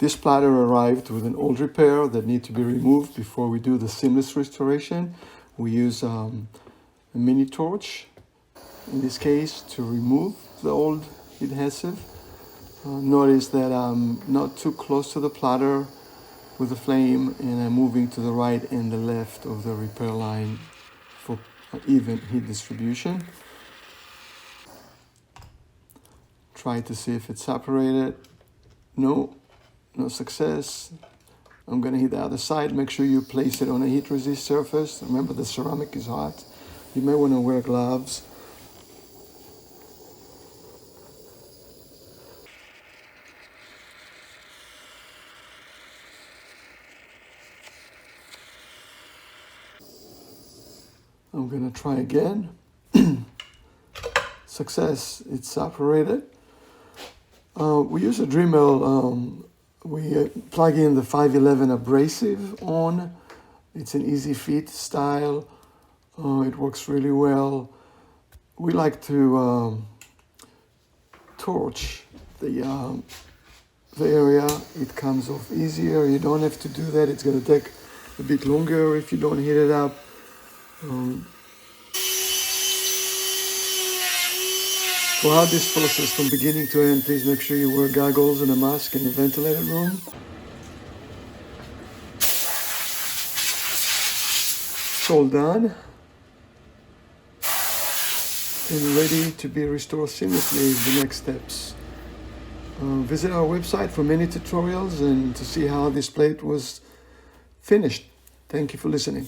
This platter arrived with an old repair that need to be removed before we do the seamless restoration. We use a mini torch, in this case, to remove the old adhesive. Notice that I'm not too close to the platter with the flame, and I'm moving to the right and the left of the repair line for even heat distribution. Try to see if it's separated. No success. I'm gonna hit the other side. Make sure you place it on a heat resist surface. Remember, the ceramic is hot. You may want to wear gloves. I'm gonna try again. Success, it's separated. We use a Dremel. We plug in the 511 abrasive on. It's an easy fit style. It works really well. We like to torch the area. It comes off easier. You don't have to do that. It's going to take a bit longer if you don't heat it up. Throughout this process, from beginning to end, please make sure you wear goggles and a mask in the ventilated room. It's all done and ready to be restored seamlessly. The next steps. Visit our website for many tutorials and to see how this plate was finished. Thank you for listening.